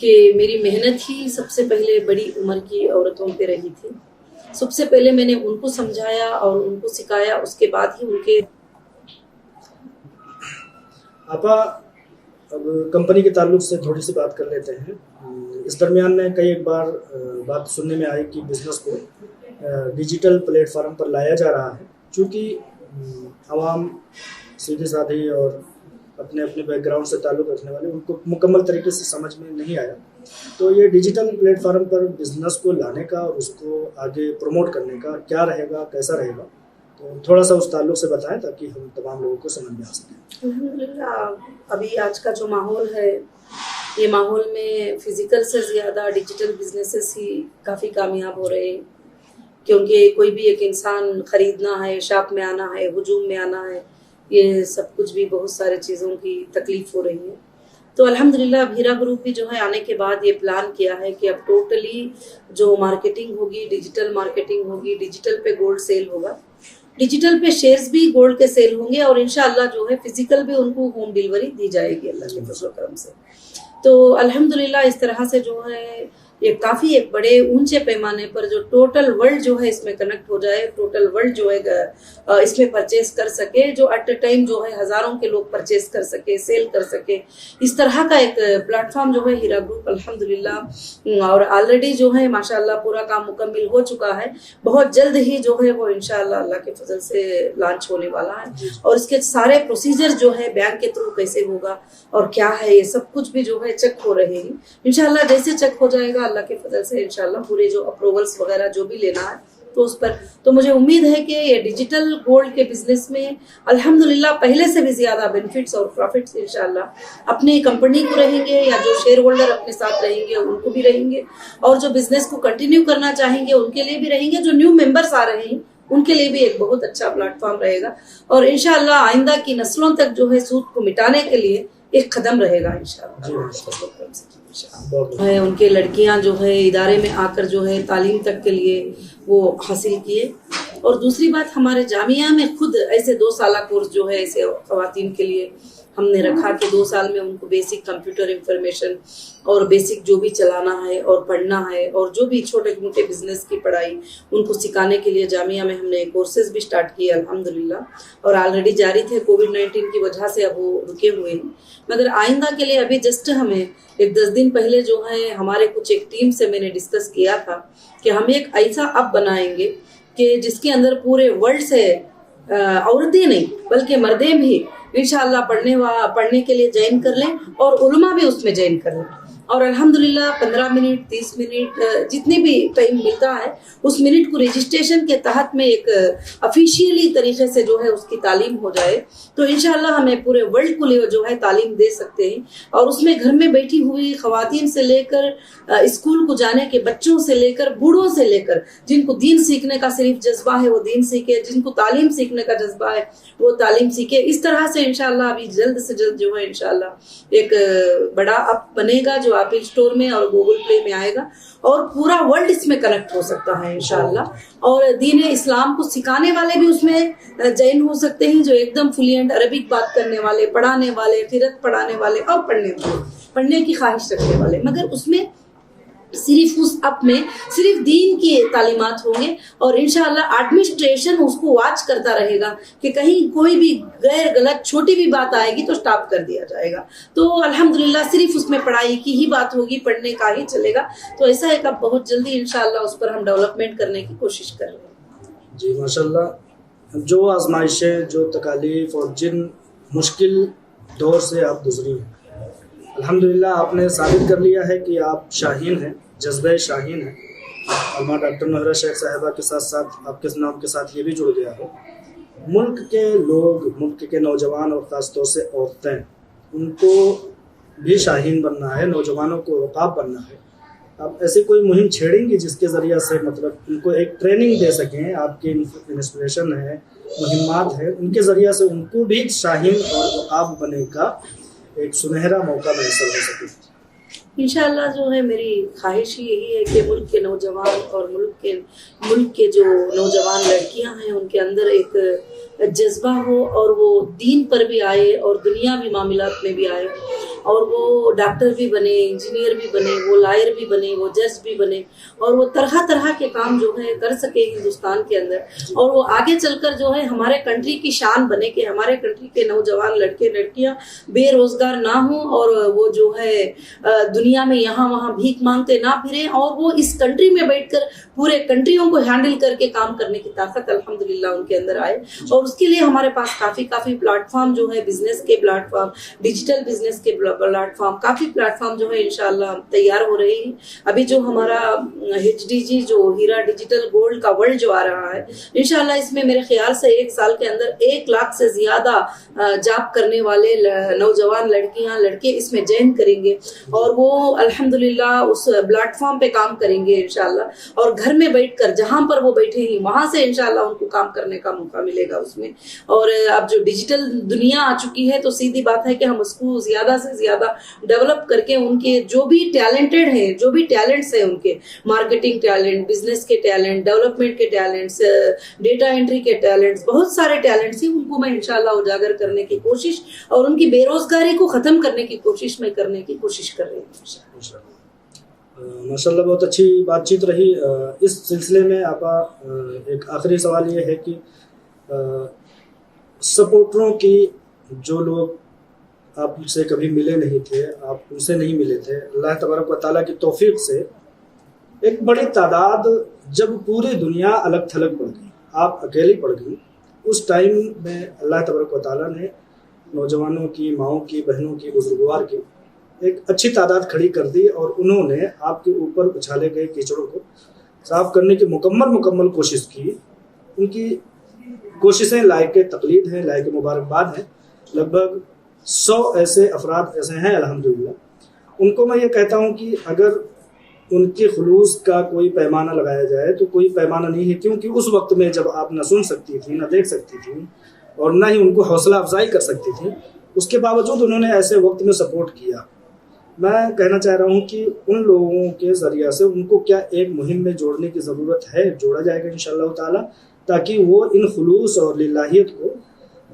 کہ میری محنت ہی سب سے پہلے بڑی عمر کی عورتوں پہ رہی تھی. سب سے پہلے میں نے ان کو سمجھایا اور ان کو سکھایا, اس کے بعد ہی ان کے. آپا اب کمپنی کے تعلق سے تھوڑی سی بات کر لیتے ہیں. اس درمیان میں کئی ایک بار بات سننے میں آئی کہ بزنس کو ڈیجیٹل پلیٹ فارم پر لایا جا رہا ہے, چونکہ عوام سیدھی سادھی اور اپنے اپنے بیک گراؤنڈ سے تعلق رکھنے والے ان کو مکمل طریقے سے سمجھ میں نہیں آیا. تو یہ ڈیجیٹل پلیٹ فارم پر بزنس کو لانے کا اور اس کو آگے پروموٹ کرنے کا کیا رہے گا, کیسا رہے گا, تو تھوڑا سا اس تعلق سے بتائیں تاکہ ہم تمام لوگوں کو سمجھ میں آ سکے. الحمدللہ ابھی آج کا جو ماحول ہے, یہ ماحول میں فزیکل سے زیادہ ڈیجیٹل بزنسز ہی کافی کامیاب ہو رہے ہیں, کیونکہ کوئی بھی ایک انسان خریدنا ہے, شاپ میں آنا ہے, ہجوم میں آنا ہے, یہ سب کچھ بھی بہت سارے چیزوں کی تکلیف ہو رہی ہے. تو الحمدللہ ہیرا گروپ بھی جو ہے آنے کے بعد یہ پلان کیا ہے کہ اب ٹوٹلی جو مارکیٹنگ ہوگی, ڈیجیٹل مارکیٹنگ ہوگی, ڈیجیٹل پہ گولڈ سیل ہوگا, ڈیجیٹل پہ شیئرز بھی گولڈ کے سیل ہوں گے, اور انشاءاللہ جو ہے فزیکل بھی ان کو ہوم ڈیلیوری دی جائے گی اللہ کے فضل و کرم سے. تو الحمدللہ اس طرح سے جو ہے یہ کافی ایک بڑے اونچے پیمانے پر جو ٹوٹل ورلڈ جو ہے اس میں کنیکٹ ہو جائے, ٹوٹل ورلڈ جو ہے اس میں پرچیز کر سکے, جو ایٹ اے ٹائم جو ہے ہزاروں کے لوگ پرچیز کر سکے, سیل کر سکے, اس طرح کا ایک پلیٹ فارم جو ہے ہیرا گروپ الحمدللہ, اور آلریڈی جو ہے ماشاءاللہ پورا کام مکمل ہو چکا ہے. بہت جلد ہی جو ہے وہ انشاءاللہ اللہ کے فضل سے لانچ ہونے والا ہے, اور اس کے سارے پروسیجر جو ہے بینک کے تھرو کیسے ہوگا اور کیا ہے یہ سب کچھ بھی جو ہے چیک ہو رہے ہیں. انشاءاللہ جیسے چیک ہو جائے گا اللہ کے فضل سے انشاءاللہ پورے جو اپروولس وغیرہ جو بھی لینا ہے تو اس پر, تو مجھے امید ہے کہ یہ ڈیجیٹل گولڈ کے بزنس میں الحمدللہ پہلے سے بھی زیادہ بینیفٹس اور پروفٹس انشاءاللہ اپنی کمپنی کو رہیں گے, یا جو شیئر ہولڈر اپنے ساتھ رہیں گے ان کو بھی رہیں گے, اور جو بزنس کو کنٹینیو کرنا چاہیں گے ان کے لیے بھی رہیں گے, جو نیو ممبرس آ رہے ہیں ان کے لیے بھی ایک بہت اچھا پلیٹ فارم رہے گا, اور انشاءاللہ آئندہ کی نسلوں تک جو ہے سود کو مٹانے کے لیے ایک قدم رہے گا انشاءاللہ. ان کے لڑکیاں جو ہے ادارے میں آ کر جو ہے تعلیم تک کے لیے وہ حاصل کیے, اور دوسری بات ہمارے جامعہ میں خود ایسے 2 سالہ کورس جو ہے ایسے خواتین کے لیے ہم نے رکھا کہ 2 سال میں ان کو بیسک کمپیوٹر انفارمیشن اور بیسک جو بھی چلانا ہے اور پڑھنا ہے, اور جو بھی چھوٹے موٹے بزنس کی پڑھائی ان کو سکھانے کے لیے جامعہ میں ہم نے کورسز بھی سٹارٹ کیے الحمدللہ, اور آلریڈی جاری تھے. کووڈ-19 کی وجہ سے اب وہ رکے ہوئے ہیں, مگر آئندہ کے لیے ابھی جسٹ ہمیں ایک 10 دن پہلے جو ہے ہمارے کچھ ایک ٹیم سے میں نے ڈسکس کیا تھا کہ ہم ایک ایسا ایپ بنائیں گے کہ جس کے اندر پورے ورلڈ سے عورتیں نہیں بلکہ مردیں بھی انشاءاللہ پڑھنے کے لیے جوائن کر لیں, اور علماء بھی اس میں جوائن کر لیں, اور الحمدللہ 15 منٹ 30 منٹ جتنی بھی ٹائم ملتا ہے اس منٹ کو رجسٹریشن کے تحت میں ایک افیشیلی طریقے سے جو ہے اس کی تعلیم ہو جائے تو انشاءاللہ ہمیں پورے ورلڈ کو جو ہے تعلیم دے سکتے ہیں. اور اس میں گھر میں بیٹھی ہوئی خواتین سے لے کر اسکول کو جانے کے بچوں سے لے کر بوڑھوں سے لے کر جن کو دین سیکھنے کا صرف جذبہ ہے وہ دین سیکھے, جن کو تعلیم سیکھنے کا جذبہ ہے وہ تعلیم سیکھے. اس طرح سے انشاءاللہ ابھی جلد سے جلد جو ہے انشاءاللہ ایک بڑا ایپ بنے گا جو ایپل اسٹور میں اور گوگل پلے میں آئے گا, اور پورا ورلڈ اس میں کنیکٹ ہو سکتا ہے انشاءاللہ. اور دین اسلام کو سکھانے والے بھی اس میں جوائن ہو سکتے ہیں, جو ایک دم فلوئنٹ عربک بات کرنے والے, پڑھانے والے, قرات پڑھانے والے اور پڑھنے کی خواہش رکھنے والے, مگر اس میں صرف اس ایپ میں صرف دین کی تعلیمات ہوں گے, اور انشاءاللہ ایڈمنسٹریشن اس کو واچ کرتا رہے گا کہ کہیں کوئی بھی غیر غلط چھوٹی بھی بات آئے گی تو سٹاپ کر دیا جائے گا. تو الحمدللہ صرف اس میں پڑھائی کی ہی بات ہوگی, پڑھنے کا ہی چلے گا. تو ایسا ہے کہ بہت جلدی انشاءاللہ اس پر ہم ڈیولپمنٹ کرنے کی کوشش کر رہے ہیں. جی ماشاءاللہ, جو آزمائشیں, جو تکالیف اور جن مشکل دور سے آپ گزری ہیں, الحمدللہ آپ نے ثابت کر لیا ہے کہ آپ شاہین ہیں, جذبہ شاہین ہیں. علامہ ڈاکٹر نوحرہ شیخ صاحبہ کے ساتھ ساتھ آپ کے نام کے ساتھ یہ بھی جڑ گیا ہے. ملک کے لوگ, ملک کے نوجوان اور خاص طور سے عورتیں, ان کو بھی شاہین بننا ہے, نوجوانوں کو عقاب بننا ہے. آپ ایسی کوئی مہم چھیڑیں گی جس کے ذریعہ سے مطلب ان کو ایک ٹریننگ دے سکیں, آپ کی انسپریشن ہے, مہمات ہے, ان کے ذریعہ سے ان کو بھی شاہین اور عقاب بننے کا ایک سنہرا موقع میسر ہو سکے؟ انشاءاللہ جو ہے میری خواہش یہی ہے کہ ملک کے نوجوان اور ملک کے جو نوجوان لڑکیاں ہیں ان کے اندر ایک جذبہ ہو, اور وہ دین پر بھی آئے اور دنیاوی معاملات میں بھی آئے, اور وہ ڈاکٹر بھی بنے, انجینئر بھی بنے, وہ لائر بھی بنے, وہ جج بھی بنے, اور وہ طرح طرح کے کام جو ہے کر سکے ہندوستان کے اندر, اور وہ آگے چل کر جو ہے ہمارے کنٹری کی شان بنے کہ ہمارے کنٹری کے نوجوان لڑکے لڑکیاں بے روزگار نہ ہوں, اور وہ جو ہے دنیا میں یہاں وہاں بھیک مانگتے نہ پھریں, اور وہ اس کنٹری میں بیٹھ کر پورے کنٹریوں کو ہینڈل کر کے کام کرنے کی طاقت الحمدللہ ان کے اندر آئے. اور اس کے لیے ہمارے پاس کافی پلیٹ فارم جو ہے, بزنس کے پلیٹ فارم, ڈیجیٹل بزنس کے پلیٹ فارم, کافی پلیٹ فارم جو ہے انشاءاللہ تیار ہو رہی ہے. ابھی جو ہمارا HDG جو ہیرا ڈیجیٹل گولڈ کا ورلڈ جو آ رہا ہے, انشاءاللہ اس میں میرے خیال سے 1 سال کے اندر 1 لاکھ سے زیادہ جاب کرنے والے نوجوان لڑکیاں لڑکے اس میں جوائن کریں گے, اور وہ الحمدللہ اس پلیٹ فارم پہ کام کریں گے انشاءاللہ, اور گھر میں بیٹھ کر جہاں پر وہ بیٹھے ہیں وہاں سے انشاءاللہ ان کو کام کرنے کا موقع ملے گا اس میں. اور اب جو ڈیجیٹل دنیا آ چکی ہے تو سیدھی بات ہے کہ ہم اس کو زیادہ سے زیادہ ڈیولپ کر کے ان کے جو بھی ٹیلنٹڈ ہیں, جو بھی ٹیلنٹس ہیں ان کے, مارکیٹنگ ٹیلنٹ, بزنس کے ٹیلنٹ, ڈیولپمنٹ کے ٹیلنٹس, ڈیٹا انٹری کے ٹیلنٹس, بہت سارے ٹیلنٹس ہیں, ان کو میں انشاءاللہ اجاگر کرنے کی کوشش اور ان کی بے روزگاری کو ختم کرنے کی کوشش میں کرنے کی کوشش کر رہی ہوں. ماشاءاللہ بہت اچھی بات چیت رہی. اس سلسلے میں آپ ایک آخری سوال یہ ہے کہ سپورٹروں کی جو لوگ آپ سے کبھی ملے نہیں تھے, آپ ان سے نہیں ملے تھے, اللہ تبارک و تعالیٰ کی توفیق سے ایک بڑی تعداد جب پوری دنیا الگ تھلگ پڑ گئی, آپ اکیلی پڑ گئی, اس ٹائم میں اللہ تبارک و تعالیٰ نے نوجوانوں کی, ماؤں کی, بہنوں کی, بزرگوار کی ایک اچھی تعداد کھڑی کر دی, اور انہوں نے آپ کے اوپر اچھالے گئے کیچڑوں کو صاف کرنے کی مکمل کوشش کی. ان کی کوششیں لائق تقلید ہیں, لائق مبارکباد ہیں. لگ بھگ 100 ایسے افراد ایسے ہیں الحمدللہ. ان کو میں یہ کہتا ہوں کہ اگر ان کے خلوص کا کوئی پیمانہ لگایا جائے تو کوئی پیمانہ نہیں ہے, کیونکہ اس وقت میں جب آپ نہ سن سکتی تھیں, نہ دیکھ سکتی تھیں, اور نہ ہی ان کو حوصلہ افزائی کر سکتی تھیں, اس کے باوجود انہوں نے ایسے وقت میں سپورٹ کیا. میں کہنا چاہ رہا ہوں کہ ان لوگوں کے ذریعہ سے ان کو کیا ایک مہم میں جوڑنے کی ضرورت ہے, جوڑا جائے گا انشاءاللہ تعالی, تاکہ وہ ان خلوص اور للہیت کو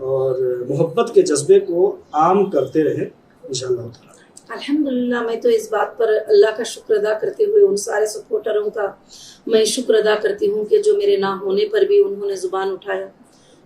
اور محبت کے جذبے کو عام کرتے رہیں انشاءاللہ تعالی. الحمدللہ میں تو اس بات پر اللہ کا شکر ادا کرتے ہوئے ان سارے سپورٹروں کا میں شکر ادا کرتی ہوں کہ جو میرے نہ ہونے پر بھی انہوں نے زبان اٹھایا,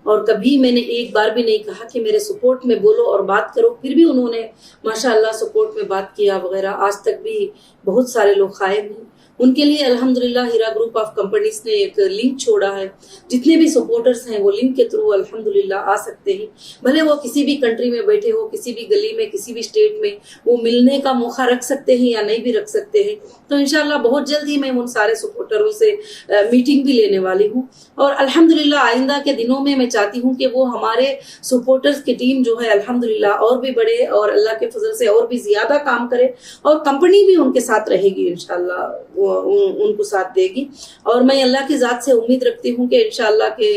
اور کبھی میں نے ایک بار بھی نہیں کہا کہ میرے سپورٹ میں بولو اور بات کرو, پھر بھی انہوں نے ماشاءاللہ سپورٹ میں بات کیا وغیرہ. آج تک بھی بہت سارے لوگ قائم ہیں. ان کے لیے الحمدللہ ہیرا گروپ آف کمپنیز نے ایک لنک چھوڑا ہے, جتنے بھی سپورٹرز ہیں وہ لنک کے تھرو الحمدللہ آ سکتے ہیں, بھلے وہ کسی بھی کنٹری میں بیٹھے ہو, کسی بھی گلی میں, کسی بھی اسٹیٹ میں, وہ ملنے کا موقع رکھ سکتے ہیں یا نہیں بھی رکھ سکتے ہیں. تو انشاءاللہ بہت جلد ہی میں ان سارے سپورٹروں سے میٹنگ بھی لینے والی ہوں, اور الحمدللہ آئندہ کے دنوں میں چاہتی ہوں کہ وہ ہمارے سپورٹرز کی ٹیم جو ہے الحمدللہ اور بھی بڑھے, اور اللہ کے فضل سے اور بھی زیادہ کام کرے, اور کمپنی بھی ان کے ساتھ رہے گی انشاءاللہ, ان کو ساتھ دے گی. اور میں اللہ کی ذات سے امید رکھتی ہوں کہ انشاءاللہ کہ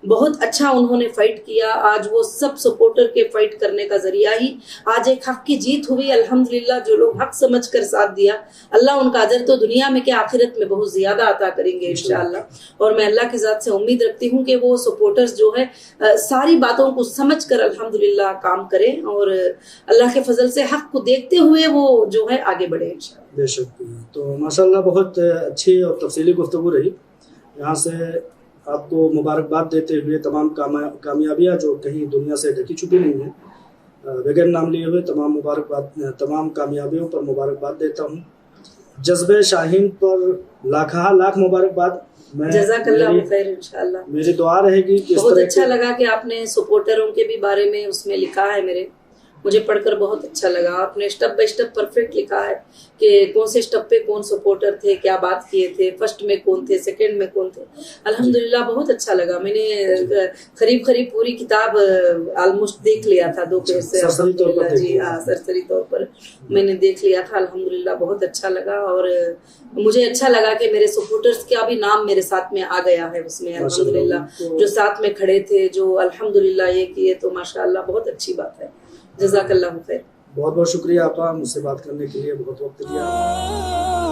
بہت اچھا انہوں نے فائٹ کیا. آج وہ سب سپورٹر کے فائٹ کرنے کا ذریعہ ہی آج ایک حق کی جیت ہوئی الحمدللہ. جو لوگ حق سمجھ کر ساتھ دیا, اللہ ان کا اجر تو دنیا میں کیا آخرت میں بہت زیادہ عطا کریں گے انشاءاللہ. اور میں اللہ کی ذات سے امید رکھتی ہوں کہ وہ سپورٹرز جو ہے ساری باتوں کو سمجھ کر الحمدللہ کام کریں, اور اللہ کے فضل سے حق کو دیکھتے ہوئے وہ جو ہے آگے بڑھے انشاءاللہ. بے شک. تو ماشاءاللہ بہت اچھی اور تفصیلی گفتگو رہی. یہاں سے آپ کو مبارکباد دیتے ہوئے تمام کامیابیاں جو کہیں دنیا سے ڈھکی چھپی نہیں ہیں, بغیر نام لیے ہوئے تمام کامیابیوں پر مبارکباد دیتا ہوں. جذبہ شاہین پر لاکھ مبارکباد. جزاک اللہ خیر. انشاءاللہ میری دعا رہے گی کہ بہت اچھا لگا کہ آپ نے سپورٹروں کے بھی بارے میں اس میں لکھا ہے, مجھے پڑھ کر بہت اچھا لگا. آپ نے اسٹیپ بائی اسٹیپ پرفیکٹ لکھا ہے کہ کون سے اسٹیپ پہ کون سپورٹر تھے, کیا بات کیے تھے, فرسٹ میں کون تھے, سیکنڈ میں کون تھے. الحمدللہ بہت اچھا لگا. میں نے قریب پوری کتاب آلموسٹ دیکھ لیا تھا دوپہر سے. جی ہاں, سرسری طور پر میں نے دیکھ لیا تھا. الحمدللہ بہت اچھا لگا, اور مجھے اچھا لگا کہ میرے سپورٹرز کا بھی نام میرے ساتھ میں آ گیا ہے اس میں الحمدللہ. جو ساتھ میں کھڑے تھے, جو الحمدللہ یہ کیے, تو ماشاءاللہ بہت اچھی بات ہے. جزاک اللہ خیر. بہت شکریہ آپ مجھ سے بات کرنے کے لیے, بہت وقت دیا.